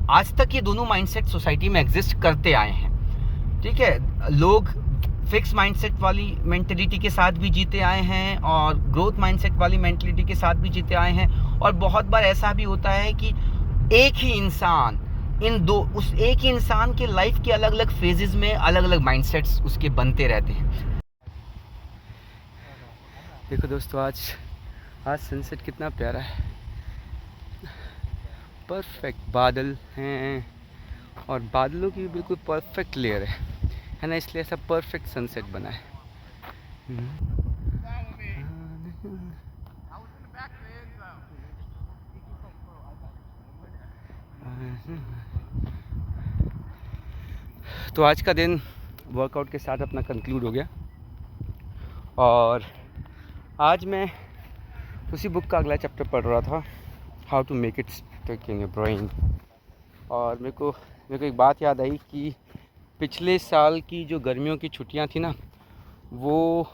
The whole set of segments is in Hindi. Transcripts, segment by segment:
आज तक ये दोनों माइंडसेट सोसाइटी में एग्जिस्ट करते आए हैं। ठीक है, लोग फिक्स माइंडसेट वाली मेंटेलिटी के साथ भी जीते आए हैं और ग्रोथ माइंडसेट वाली मेंटेलिटी के साथ भी जीते आए हैं। और बहुत बार ऐसा भी होता है कि एक ही इंसान उस एक ही इंसान के लाइफ के अलग अलग फेजेस में अलग अलग माइंडसेट्स उसके बनते रहते हैं। देखो दोस्तों, आज सनसेट कितना प्यारा है, परफेक्ट बादल हैं और बादलों की बिल्कुल परफेक्ट लेयर है ना, इसलिए ऐसा परफेक्ट सनसेट बना है। तो आज का दिन वर्कआउट के साथ अपना कंक्लूड हो गया और आज मैं उसी बुक का अगला चैप्टर पढ़ रहा था, how to make it stick in your brain. और मेरे को एक बात याद आई कि पिछले साल की जो गर्मियों की छुट्टियां थी ना, वो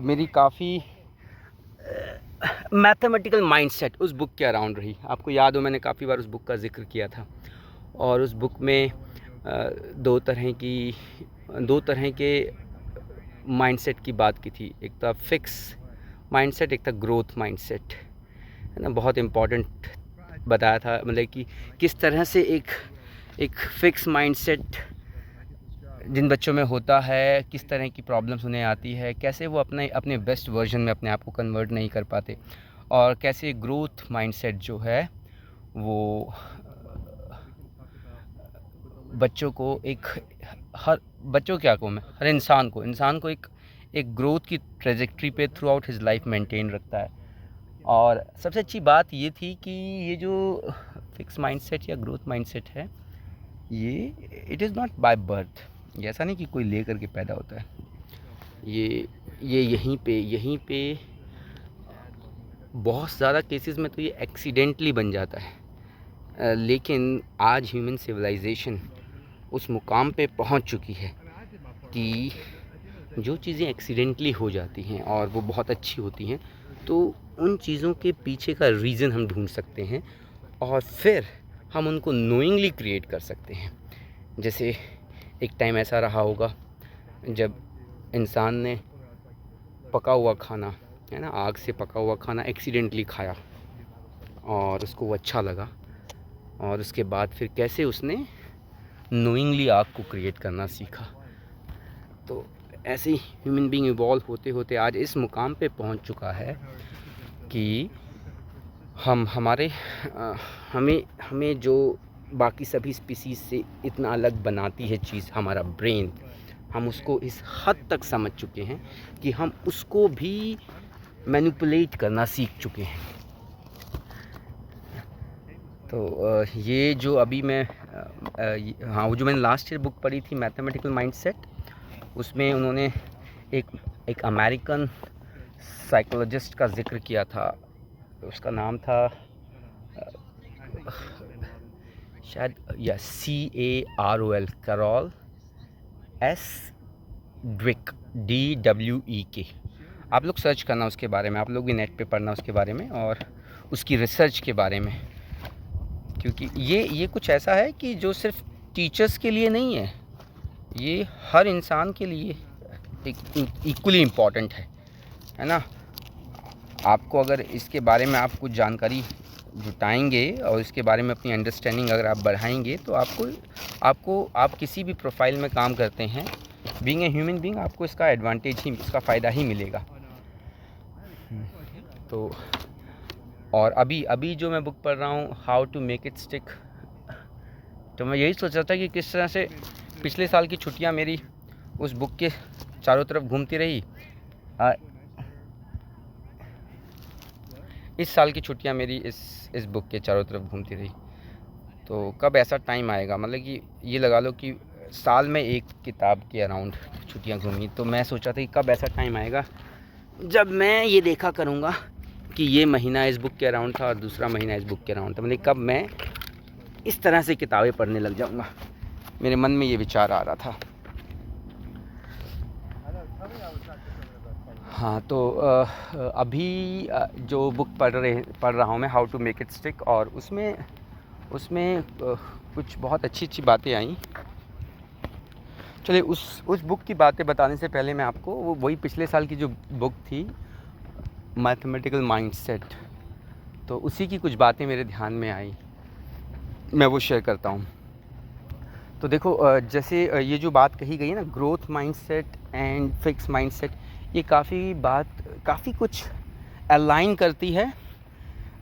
मेरी काफ़ी मैथमेटिकल माइंडसेट उस बुक के अराउंड रही। आपको याद हो, मैंने काफ़ी बार उस बुक का जिक्र किया था और उस बुक में दो तरह के माइंडसेट की बात की थी। एक था फिक्स माइंडसेट, एक था ग्रोथ माइंडसेट, है ना। बहुत इम्पॉर्टेंट बताया था, मतलब कि किस तरह से एक फिक्स माइंडसेट जिन बच्चों में होता है, किस तरह की प्रॉब्लम्स उन्हें आती है, कैसे वो अपने बेस्ट वर्जन में अपने आप को कन्वर्ट नहीं कर पाते, और कैसे ग्रोथ माइंडसेट जो है वो बच्चों को हर इंसान को एक ग्रोथ की ट्रेजेक्ट्री पे through out his life maintain रखता है। और सबसे अच्छी बात ये थी कि ये जो फिक्स माइंडसेट या ग्रोथ माइंडसेट है, ये it is not by birth. ये ऐसा नहीं कि कोई ले करके पैदा होता है। ये यहीं पे बहुत ज़्यादा केसेस में तो ये एक्सीडेंटली बन जाता है। लेकिन आज ह्यूमन सिविलाइजेशन उस मुकाम पे पहुंच चुकी है कि जो चीज़ें एक्सीडेंटली हो जाती हैं और वो बहुत अच्छी होती हैं, तो उन चीज़ों के पीछे का रीज़न हम ढूंढ सकते हैं और फिर हम उनको नोइंगली क्रिएट कर सकते हैं। जैसे एक टाइम ऐसा रहा होगा जब इंसान ने पका हुआ खाना, है ना, आग से पका हुआ खाना एक्सीडेंटली खाया और उसको वो अच्छा लगा, और उसके बाद फिर कैसे उसने नोइंगली आग को क्रिएट करना सीखा। तो ऐसे ही ह्यूमन बीइंग इवॉल्व होते होते आज इस मुकाम पे पहुंच चुका है कि हमें जो बाकी सभी स्पीसीज़ से इतना अलग बनाती है चीज़, हमारा ब्रेन, हम उसको इस हद तक समझ चुके हैं कि हम उसको भी मैनिपुलेट करना सीख चुके हैं। तो ये जो अभी मैं वो जो मैंने लास्ट ईयर बुक पढ़ी थी, मैथमेटिकल माइंडसेट, उसमें उन्होंने एक अमेरिकन साइकोलॉजिस्ट का जिक्र किया था। उसका नाम था शायद CAROL, Carol S. Dweck, DWEK। आप लोग सर्च करना उसके बारे में, आप लोग भी नेट पे पढ़ना उसके बारे में और उसकी रिसर्च के बारे में, क्योंकि ये कुछ ऐसा है कि जो सिर्फ टीचर्स के लिए नहीं है, ये हर इंसान के लिए एक इक्वली इम्पॉर्टेंट है ना। आपको अगर इसके बारे में आप कुछ जानकारी जुटाएंगे और इसके बारे में अपनी अंडरस्टैंडिंग अगर आप बढ़ाएंगे, तो आप किसी भी प्रोफाइल में काम करते हैं, बीइंग ए ह्यूमन बीइंग, आपको इसका इसका फ़ायदा ही मिलेगा। तो और अभी जो मैं बुक पढ़ रहा हूँ, how to make it stick, तो मैं यही सोच रहा था कि किस तरह से पिछले साल की छुट्टियाँ मेरी उस बुक के चारों तरफ घूमती रही, इस साल की छुट्टियां मेरी इस बुक के चारों तरफ घूमती रही। तो कब ऐसा टाइम आएगा, मतलब कि ये लगा लो कि साल में एक किताब के अराउंड छुट्टियां घूमी, तो मैं सोचा था कि कब ऐसा टाइम आएगा जब मैं ये देखा करूँगा कि ये महीना इस बुक के अराउंड था और दूसरा महीना इस बुक के अराउंड था, मतलब कब मैं इस तरह से किताबें पढ़ने लग जाऊँगा। मेरे मन में ये विचार आ रहा था। हाँ, तो अभी जो बुक पढ़ रहा हूँ मैं, how to make it stick, और उसमें उसमें कुछ बहुत अच्छी अच्छी बातें आई। चलिए उस बुक की बातें बताने से पहले मैं आपको वही पिछले साल की जो बुक थी मैथमेटिकल माइंडसेट, तो उसी की कुछ बातें मेरे ध्यान में आई, मैं वो शेयर करता हूँ। तो देखो जैसे ये जो बात कही गई है ना, growth mindset and fix mindset, ये काफ़ी कुछ अलाइन करती है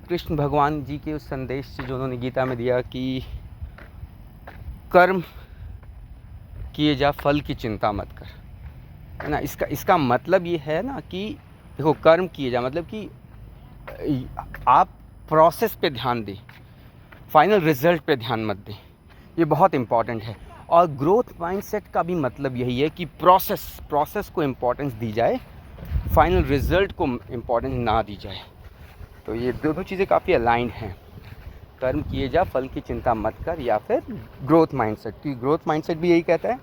कृष्ण भगवान जी के उस संदेश से जो उन्होंने गीता में दिया कि कर्म किए जा, फल की चिंता मत कर, है ना। इसका मतलब ये है ना कि देखो कर्म किए जा मतलब कि आप प्रोसेस पे ध्यान दें, फाइनल रिजल्ट पे ध्यान मत दें, ये बहुत इम्पॉर्टेंट है। और ग्रोथ माइंडसेट का भी मतलब यही है कि प्रोसेस को इम्पोर्टेंस दी जाए, फाइनल रिजल्ट को इम्पोर्टेंस ना दी जाए। तो ये दोनों चीज़ें काफ़ी अलाइंड हैं, कर्म किए जा, फल की चिंता मत कर, या फिर ग्रोथ माइंडसेट। क्योंकि ग्रोथ माइंडसेट भी यही कहता है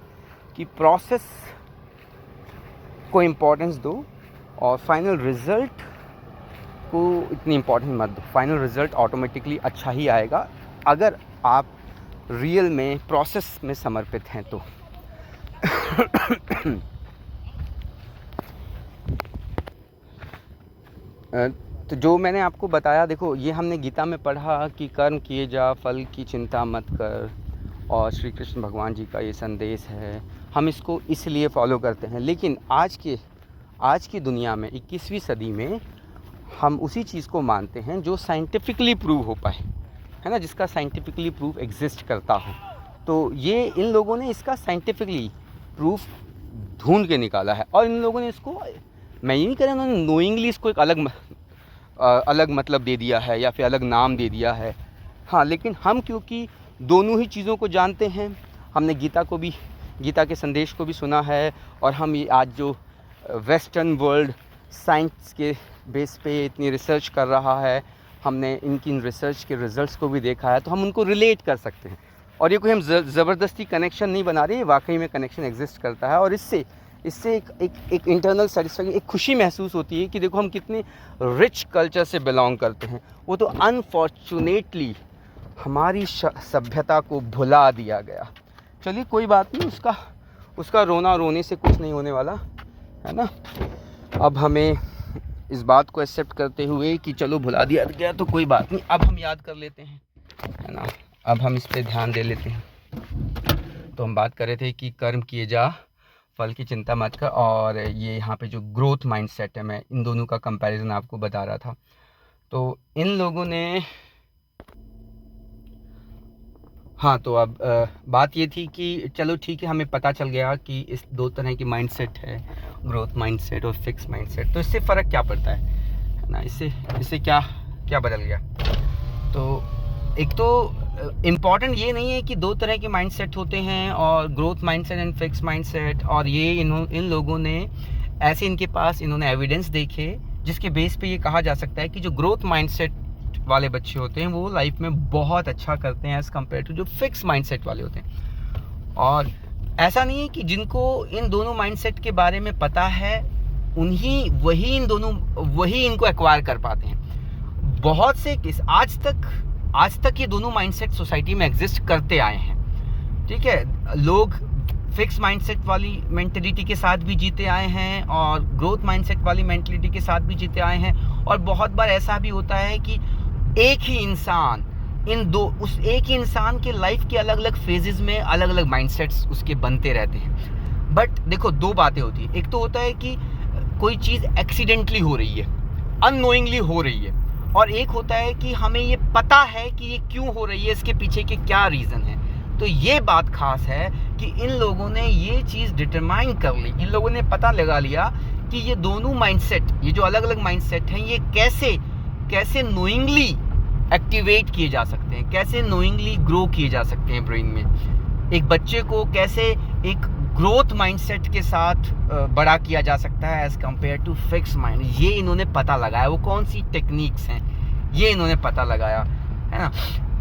कि प्रोसेस को इम्पोर्टेंस दो और फाइनल रिजल्ट को इतनी इम्पोर्टेंस मत दो। फाइनल रिजल्ट ऑटोमेटिकली अच्छा ही आएगा अगर आप रियल में प्रोसेस में समर्पित हैं तो। तो जो मैंने आपको बताया, देखो ये हमने गीता में पढ़ा कि कर्म किए जा, फल की चिंता मत कर, और श्री कृष्ण भगवान जी का ये संदेश है, हम इसको इसलिए फॉलो करते हैं। लेकिन आज की दुनिया में 21वीं सदी में हम उसी चीज़ को मानते हैं जो साइंटिफिकली प्रूव हो पाए, है ना, जिसका साइंटिफिकली प्रूफ एग्जिस्ट करता हो। तो ये इन लोगों ने इसका साइंटिफिकली प्रूफ ढूंढ के निकाला है, और इन लोगों ने इसको, मैं ये नहीं कह रहा उन्होंने नोइंगली इसको एक अलग मतलब दे दिया है या फिर अलग नाम दे दिया है। हाँ, लेकिन हम क्योंकि दोनों ही चीज़ों को जानते हैं, हमने गीता के संदेश को भी सुना है, और हम ये आज जो वेस्टर्न वर्ल्ड साइंस के बेस पे इतनी रिसर्च कर रहा है, हमने इनकी रिसर्च के रिजल्ट्स को भी देखा है, तो हम उनको रिलेट कर सकते हैं। और ये कोई हम ज़बरदस्ती कनेक्शन नहीं बना रहे, वाकई में कनेक्शन एग्जिस्ट करता है। और इससे एक इंटरनल सेटिस्फैक्शन, एक खुशी महसूस होती है कि देखो हम कितने रिच कल्चर से बिलोंग करते हैं। वो तो अनफॉर्चुनेटली हमारी सभ्यता को भुला दिया गया। चलिए कोई बात नहीं, उसका रोने से कुछ नहीं होने वाला, है ना। अब हमें इस बात को एक्सेप्ट करते हुए कि चलो भुला दिया गया तो कोई बात नहीं, अब हम याद कर लेते हैं, है ना, अब हम इस पे ध्यान दे लेते हैं। तो हम बात कर रहे थे कि कर्म किए जा, फल की चिंता मत कर, और ये यहाँ पे जो ग्रोथ माइंडसेट है, मैं इन दोनों का कंपैरिजन आपको बता रहा था। तो इन लोगों ने, हाँ, तो अब बात ये थी कि चलो ठीक है, हमें पता चल गया कि इस दो तरह की माइंडसेट है, ग्रोथ माइंडसेट और फिक्स माइंडसेट। तो इससे फ़र्क क्या पड़ता है ना, इससे क्या बदल गया। तो एक तो इम्पॉर्टेंट ये नहीं है कि दो तरह के माइंडसेट होते हैं, और growth mindset and fix mindset, और ये इन लोगों ने ऐसे, इनके पास इन्होंने एविडेंस देखे जिसके बेस पे ये कहा जा सकता है कि जो ग्रोथ माइंडसेट वाले बच्चे होते हैं वो लाइफ में बहुत अच्छा करते हैं एज़ कम्पेयर टू जो फिक्स माइंडसेट वाले होते हैं। और ऐसा नहीं है कि जिनको इन दोनों माइंडसेट के बारे में पता है वही इनको एक्वायर कर पाते हैं। बहुत से केस आज तक ये दोनों माइंडसेट सोसाइटी में एग्जिस्ट करते आए हैं, ठीक है। लोग फिक्स माइंडसेट वाली मेंटेलिटी के साथ भी जीते आए हैं, और ग्रोथ माइंडसेट वाली मेंटेलिटी के साथ भी जीते आए हैं। और बहुत बार ऐसा भी होता है कि एक ही इंसान के लाइफ के अलग अलग फेजेस में अलग अलग माइंडसेट्स उसके बनते रहते हैं। बट देखो, दो बातें होती है, एक तो होता है कि कोई चीज़ एक्सीडेंटली हो रही है, अननोइंगली हो रही है, और एक होता है कि हमें ये पता है कि ये क्यों हो रही है, इसके पीछे के क्या रीज़न है। तो ये बात खास है कि इन लोगों ने ये चीज़ डिटरमाइन कर ली, इन लोगों ने पता लगा लिया कि ये दोनों माइंडसेट, ये जो अलग अलग माइंडसेट हैं, ये कैसे नोइंगली एक्टिवेट किए जा सकते हैं, कैसे नोइंगली ग्रो किए जा सकते हैं ब्रेन में। एक बच्चे को कैसे एक ग्रोथ माइंडसेट के साथ बड़ा किया जा सकता है as compare to fix mind, ये इन्होंने पता लगाया। वो कौन सी टेक्निक्स हैं, ये इन्होंने पता लगाया, है ना।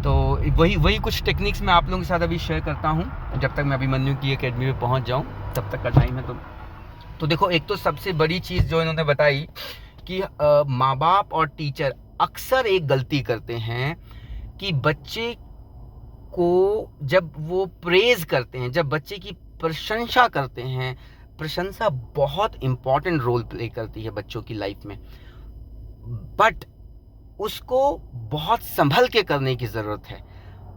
तो वही कुछ टेक्निक्स मैं आप लोगों के साथ अभी शेयर करता हूँ, जब तक मैं अभिमन्यु की एकेडमी में पहुँच जाऊँ तब तक का टाइम है। तो देखो, एक तो सबसे बड़ी चीज़ जो इन्होंने बताई कि माँ बाप और टीचर अक्सर एक गलती करते हैं कि बच्चे को जब वो प्रेज़ करते हैं, जब बच्चे की प्रशंसा करते हैं, प्रशंसा बहुत इम्पोर्टेंट रोल प्ले करती है बच्चों की लाइफ में, बट उसको बहुत संभल के करने की ज़रूरत है।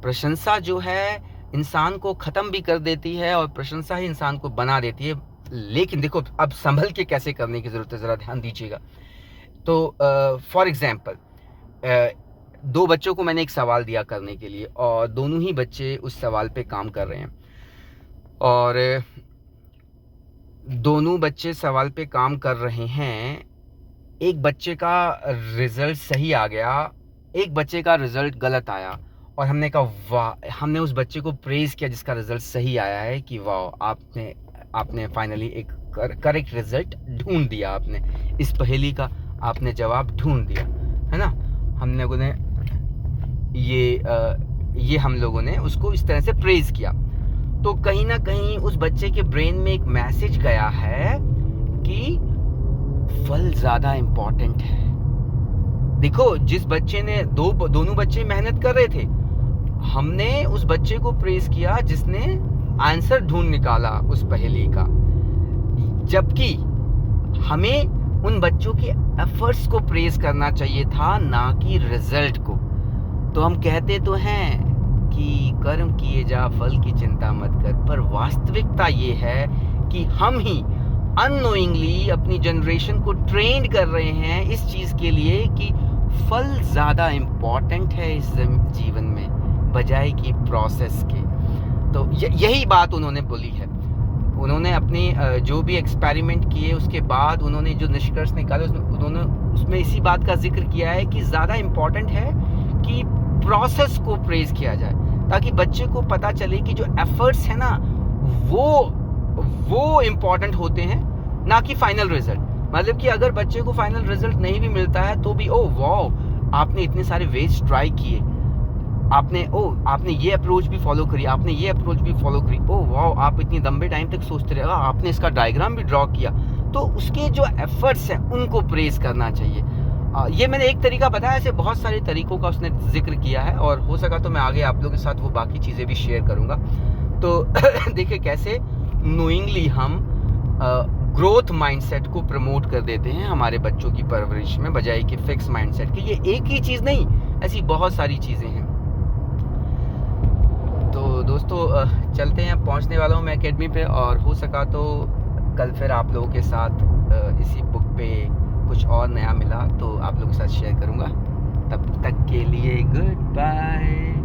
प्रशंसा जो है इंसान को ख़त्म भी कर देती है और प्रशंसा ही इंसान को बना देती है। लेकिन देखो अब संभल के कैसे करने की ज़रूरत है, ज़रा ध्यान दीजिएगा। तो फॉर एग्ज़ाम्पल 2 बच्चों को मैंने एक सवाल दिया करने के लिए और दोनों ही बच्चे उस सवाल पे काम कर रहे हैं और दोनों बच्चे सवाल पे काम कर रहे हैं। एक बच्चे का रिज़ल्ट सही आ गया, एक बच्चे का रिज़ल्ट गलत आया और हमने कहा वाह, हमने उस बच्चे को प्रेज़ किया जिसका रिज़ल्ट सही आया है कि वाह, आपने फाइनली एक करेक्ट रिज़ल्ट ढूंढ दिया, आपने इस पहेली का आपने जवाब ढूंढ दिया, है ना। हम लोगों ने ये हम लोगों ने उसको इस तरह से प्रेज़ किया। तो कहीं ना कहीं उस बच्चे के ब्रेन में एक मैसेज गया है कि फल ज़्यादा इम्पोर्टेंट है। देखो जिस बच्चे ने दोनों बच्चे मेहनत कर रहे थे, हमने उस बच्चे को प्रेज़ किया जिसने आंसर ढूंढ निकाला उस पहेली का, जबकि हमें उन बच्चों के एफर्ट्स को प्रेज़ करना चाहिए था, ना कि रिजल्ट को। तो हम कहते तो हैं कि कर्म किए जा फल की चिंता मत कर, पर वास्तविकता ये है कि हम ही अननोइंगली अपनी जनरेशन को ट्रेन कर रहे हैं इस चीज़ के लिए कि फल ज़्यादा इम्पॉर्टेंट है इस जीवन में बजाय कि प्रोसेस के। तो यही बात उन्होंने बोली है। उन्होंने अपने जो भी एक्सपेरिमेंट किए उसके बाद उन्होंने जो निष्कर्ष निकाले उन्होंने उसमें इसी बात का जिक्र किया है कि ज़्यादा इम्पॉर्टेंट है कि प्रोसेस को प्रेज़ किया जाए, ताकि बच्चे को पता चले कि जो एफर्ट्स है ना वो इम्पॉर्टेंट होते हैं, ना कि फाइनल रिजल्ट। मतलब कि अगर बच्चे को फाइनल रिजल्ट नहीं भी मिलता है तो भी ओ वाह, आपने इतने सारे वेज ट्राई किए, आपने ये अप्रोच भी फॉलो करी, आपने ये अप्रोच भी फॉलो करी, ओ वाह, आप इतनी लंबे टाइम तक सोचते रहे, आपने इसका डायग्राम भी ड्रॉ किया। तो उसके जो एफर्ट्स हैं उनको प्रेज़ करना चाहिए। ये मैंने एक तरीका बताया, ऐसे बहुत सारे तरीकों का उसने जिक्र किया है और हो सका तो मैं आगे आप लोगों के साथ वो बाकी चीज़ें भी शेयर करूँगा। तो देखिए कैसे नोइंगली हम ग्रोथ माइंडसेट को प्रमोट कर देते हैं हमारे बच्चों की परवरिश में, बजाय कि फिक्स माइंडसेट की। ये एक ही चीज़ नहीं, ऐसी बहुत सारी चीज़ें हैं। तो दोस्तों चलते हैं, पहुंचने वाला हूं मैं एकेडमी पे और हो सका तो कल फिर आप लोगों के साथ इसी बुक पे कुछ और नया मिला तो आप लोगों के साथ शेयर करूंगा। तब तक के लिए गुड बाय।